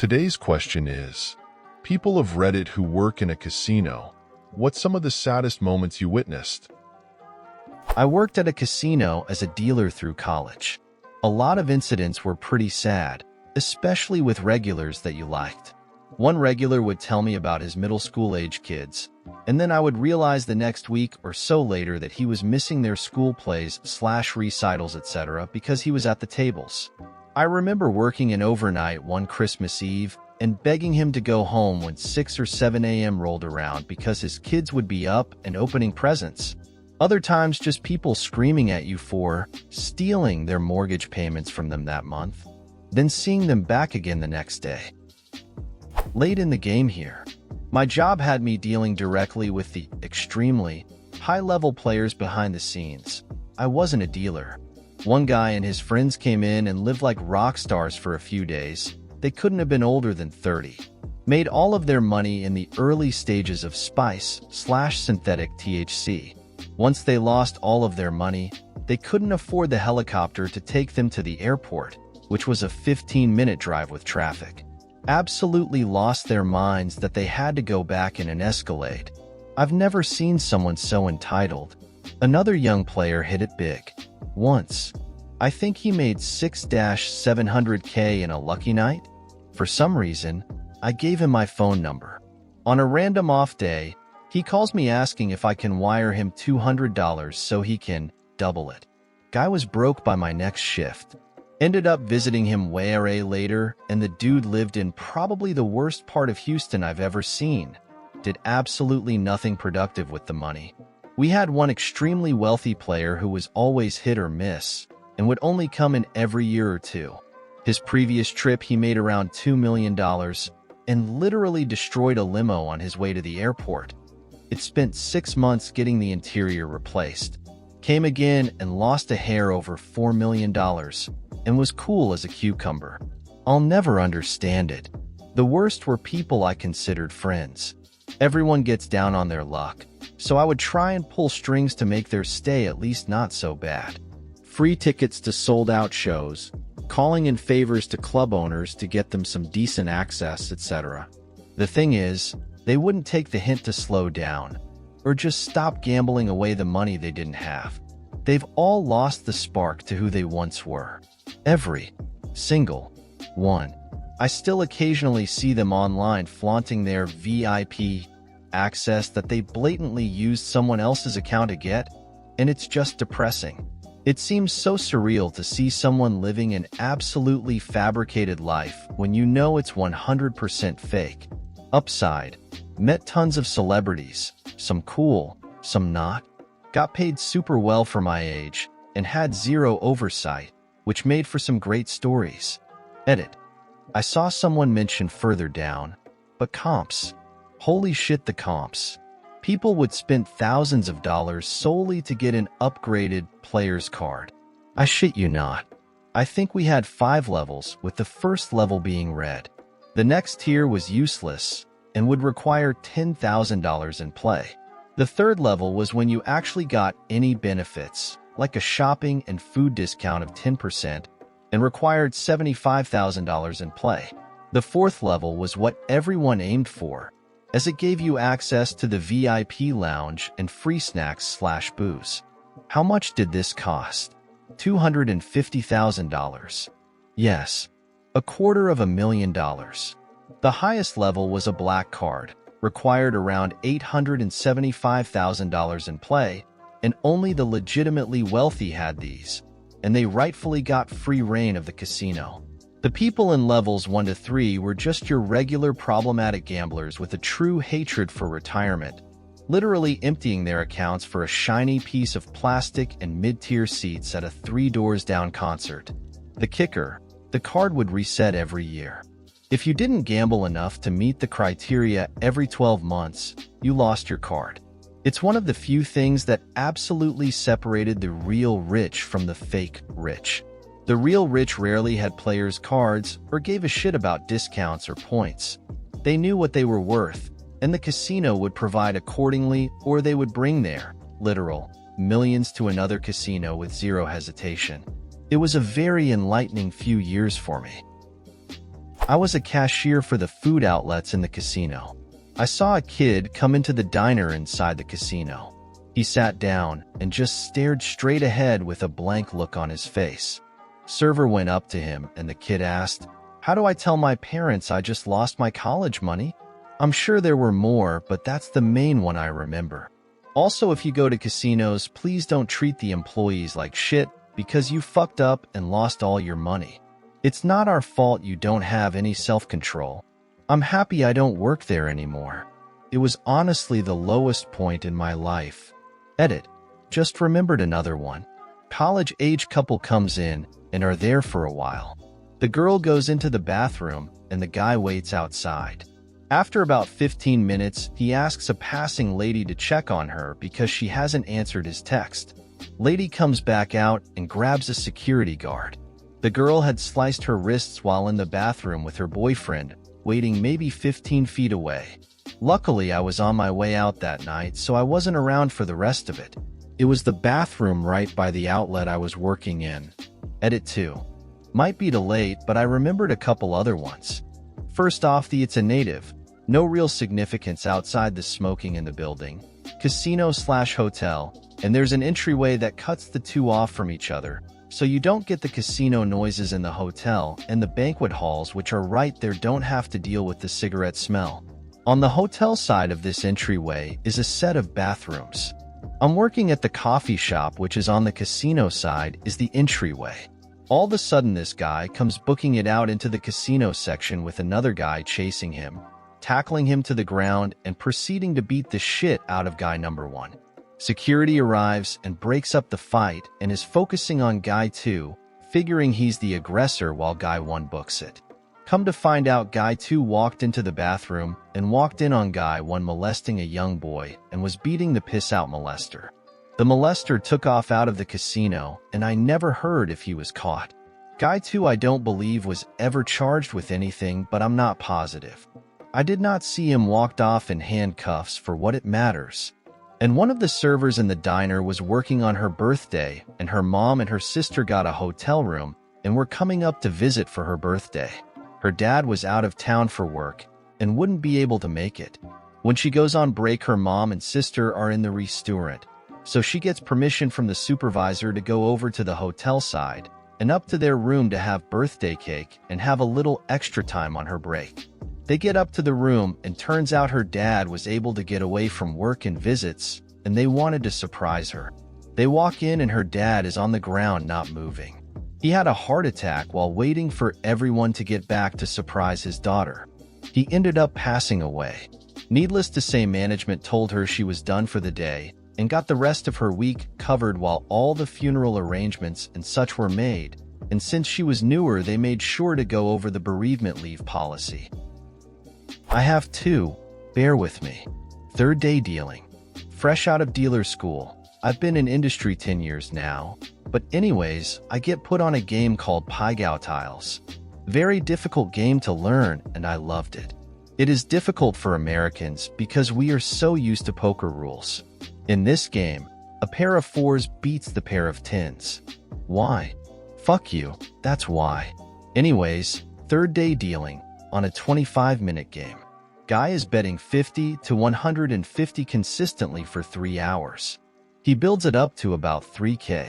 Today's question is, people of Reddit who work in a casino, what's some of the saddest moments you witnessed? I worked at a casino as a dealer through college. A lot of incidents were pretty sad, especially with regulars that you liked. One regular would tell me about his middle school age kids, and then I would realize the next week or so later that he was missing their school plays / recitals, etc. because he was at the tables. I remember working an overnight one Christmas Eve and begging him to go home when 6 or 7 a.m. rolled around because his kids would be up and opening presents. Other times just people screaming at you for stealing their mortgage payments from them that month, then seeing them back again the next day. Late in the game here, my job had me dealing directly with the extremely high-level players behind the scenes. I wasn't a dealer. One guy and his friends came in and lived like rock stars for a few days. They couldn't have been older than 30. Made all of their money in the early stages of spice / synthetic THC. Once they lost all of their money, they couldn't afford the helicopter to take them to the airport, which was a 15-minute drive with traffic. Absolutely lost their minds that they had to go back in an Escalade. I've never seen someone so entitled. Another young player hit it big. Once, I think he made 6-700K in a lucky night. For some reason, I gave him my phone number. On a random off day, he calls me asking if I can wire him $200 so he can double it. Guy was broke by my next shift. Ended up visiting him way later, and the dude lived in probably the worst part of Houston I've ever seen. Did absolutely nothing productive with the money. We had one extremely wealthy player who was always hit or miss, and would only come in every year or two. His previous trip he made around $2 million, and literally destroyed a limo on his way to the airport. It spent 6 months getting the interior replaced. Came again and lost a hair over $4 million, and was cool as a cucumber. I'll never understand it. The worst were people I considered friends. Everyone gets down on their luck, so I would try and pull strings to make their stay at least not so bad. Free tickets to sold-out shows, calling in favors to club owners to get them some decent access, etc. The thing is, they wouldn't take the hint to slow down, or just stop gambling away the money they didn't have. They've all lost the spark to who they once were. Every single one. I still occasionally see them online flaunting their VIP access that they blatantly used someone else's account to get, and it's just depressing. It seems so surreal to see someone living an absolutely fabricated life when you know it's 100% fake. Upside, met tons of celebrities, some cool, some not. Got paid super well for my age, and had zero oversight, which made for some great stories. Edit. I saw someone mention further down, but comps. Holy shit, the comps. People would spend thousands of dollars solely to get an upgraded player's card. I shit you not. I think we had 5 levels, with the first level being red. The next tier was useless, and would require $10,000 in play. The third level was when you actually got any benefits, like a shopping and food discount of 10%, and required $75,000 in play. The fourth level was what everyone aimed for, as it gave you access to the VIP lounge and free snacks / booze. How much did this cost? $250,000. Yes, $250,000. The highest level was a black card, required around $875,000 in play, and only the legitimately wealthy had these, and they rightfully got free reign of the casino. The people in levels 1 to 3 were just your regular problematic gamblers with a true hatred for retirement, literally emptying their accounts for a shiny piece of plastic and mid-tier seats at a 3 doors down concert. The kicker, the card would reset every year. If you didn't gamble enough to meet the criteria every 12 months, you lost your card. It's one of the few things that absolutely separated the real rich from the fake rich. The real rich rarely had players' cards or gave a shit about discounts or points. They knew what they were worth, and the casino would provide accordingly, or they would bring their, literal, millions to another casino with zero hesitation. It was a very enlightening few years for me. I was a cashier for the food outlets in the casino. I saw a kid come into the diner inside the casino. He sat down and just stared straight ahead with a blank look on his face. Server went up to him and the kid asked, "How do I tell my parents I just lost my college money?" I'm sure there were more, but that's the main one I remember. Also, if you go to casinos, please don't treat the employees like shit because you fucked up and lost all your money. It's not our fault you don't have any self-control. I'm happy I don't work there anymore. It was honestly the lowest point in my life. Edit. Just remembered another one. College-age couple comes in and are there for a while. The girl goes into the bathroom and the guy waits outside. After about 15 minutes, he asks a passing lady to check on her because she hasn't answered his text. Lady comes back out and grabs a security guard. The girl had sliced her wrists while in the bathroom with her boyfriend, waiting maybe 15 feet away. Luckily, I was on my way out that night, so I wasn't around for the rest of it. It was the bathroom right by the outlet I was working in. Edit 2. Might be too late, but I remembered a couple other ones. First off, the It's a Native. No real significance outside the smoking in the building. Casino/hotel, and there's an entryway that cuts the two off from each other, so you don't get the casino noises in the hotel, and the banquet halls which are right there don't have to deal with the cigarette smell. On the hotel side of this entryway is a set of bathrooms. I'm working at the coffee shop which is on the casino side is the entryway. All of a sudden this guy comes booking it out into the casino section with another guy chasing him, tackling him to the ground and proceeding to beat the shit out of guy number 1. Security arrives and breaks up the fight and is focusing on guy 2, figuring he's the aggressor while guy 1 books it. Come to find out, guy 2 walked into the bathroom and walked in on guy 1 molesting a young boy and was beating the piss out molester. The molester took off out of the casino and I never heard if he was caught. Guy 2 I don't believe was ever charged with anything, but I'm not positive. I did not see him walked off in handcuffs for what it matters. And one of the servers in the diner was working on her birthday, and her mom and her sister got a hotel room and were coming up to visit for her birthday. Her dad was out of town for work and wouldn't be able to make it. When she goes on break, her mom and sister are in the restaurant, so she gets permission from the supervisor to go over to the hotel side and up to their room to have birthday cake and have a little extra time on her break. They get up to the room and turns out her dad was able to get away from work and visits, and they wanted to surprise her. They walk in and her dad is on the ground not moving. He had a heart attack while waiting for everyone to get back to surprise his daughter. He ended up passing away. Needless to say, management told her she was done for the day and got the rest of her week covered while all the funeral arrangements and such were made, and since she was newer they made sure to go over the bereavement leave policy. I have 2, bear with me. Third day dealing. Fresh out of dealer school. I've been in industry 10 years now, but anyways, I get put on a game called poignant tiles. Very difficult game to learn, and I loved it. It is difficult for Americans because we are so used to poker rules. In this game, a pair of 4s beats the pair of 10s. Why? Fuck you, that's why. Anyways, third day dealing on a 25-minute game. Guy is betting 50 to 150 consistently for 3 hours. He builds it up to about 3K.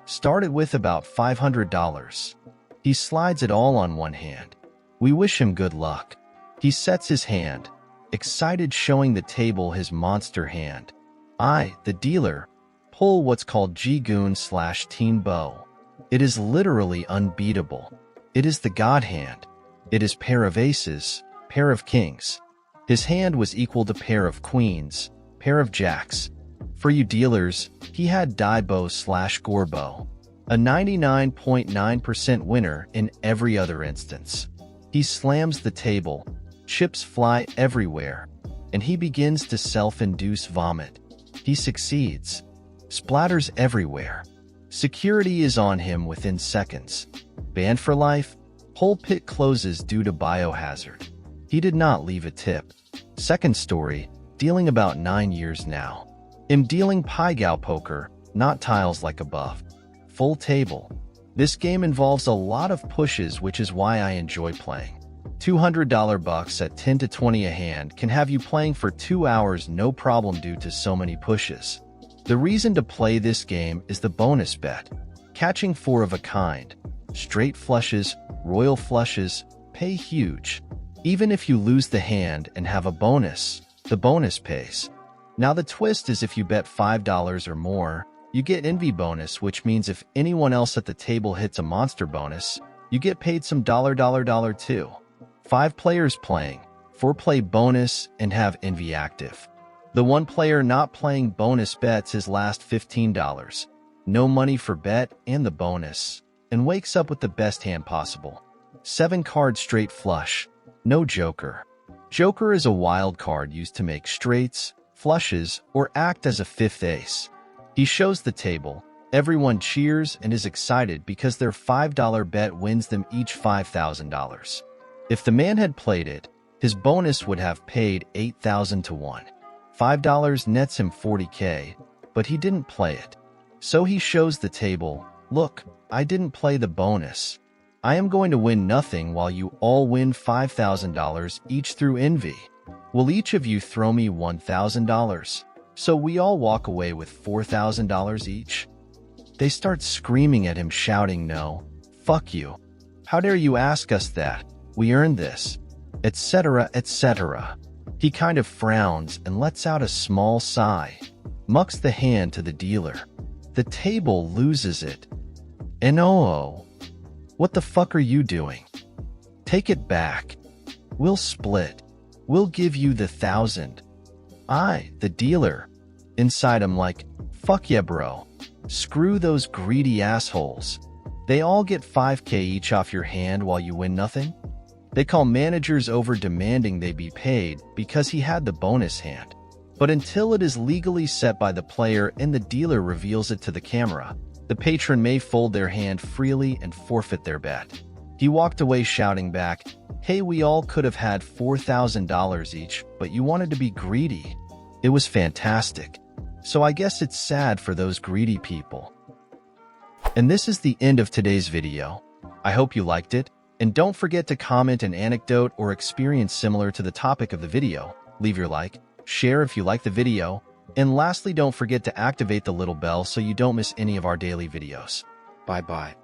Started with about $500. He slides it all on one hand. We wish him good luck. He sets his hand, excited, showing the table his monster hand. I, the dealer, pull what's called G-Goon/Teen Bow. It is literally unbeatable. It is the God hand. It is pair of aces, pair of kings. His hand was equal to pair of queens, pair of jacks. For you dealers, he had die bow/gore bow. A 99.9% winner in every other instance. He slams the table, chips fly everywhere, and he begins to self-induce vomit. He succeeds. Splatters everywhere. Security is on him within seconds. Banned for life. Whole pit closes due to biohazard. He did not leave a tip. Second story, dealing about 9 years now. Am dealing poignant poker, not tiles like above. Full table. This game involves a lot of pushes, which is why I enjoy playing. $200 bucks at 10 to 20 a hand can have you playing for 2 hours no problem due to so many pushes. The reason to play this game is the bonus bet. Catching 4 of a kind, straight flushes, royal flushes, pay huge. Even if you lose the hand and have a bonus, the bonus pays. Now the twist is if you bet $5 or more, you get envy bonus, which means if anyone else at the table hits a monster bonus, you get paid some dollar too. 5 players playing, 4 play bonus and have envy active. The 1 player not playing bonus bets his last $15. No money for bet and the bonus, and wakes up with the best hand possible. 7 card straight flush, no joker. Joker is a wild card used to make straights, flushes, or act as a 5th ace. He shows the table, everyone cheers and is excited because their $5 bet wins them each $5,000. If the man had played it, his bonus would have paid 8,000 to 1. $5 nets him 40K, but he didn't play it. So he shows the table, look, I didn't play the bonus. I am going to win nothing while you all win $5,000 each through envy. Will each of you throw me $1,000? So we all walk away with $4,000 each. They start screaming at him, shouting, no, fuck you. How dare you ask us that? We earned this, etc., etc. He kind of frowns and lets out a small sigh, mucks the hand to the dealer. The table loses it. And oh, what the fuck are you doing? Take it back. We'll split. We'll give you the 1,000. I, the dealer. Inside I'm like, fuck yeah bro. Screw those greedy assholes. They all get 5K each off your hand while you win nothing? They call managers over demanding they be paid because he had the bonus hand. But until it is legally set by the player and the dealer reveals it to the camera, the patron may fold their hand freely and forfeit their bet. He walked away shouting back, hey, we all could have had $4,000 each, but you wanted to be greedy. It was fantastic. So I guess it's sad for those greedy people. And this is the end of today's video. I hope you liked it. And don't forget to comment an anecdote or experience similar to the topic of the video. Leave your like, share if you like the video, and lastly don't forget to activate the little bell so you don't miss any of our daily videos. Bye-bye.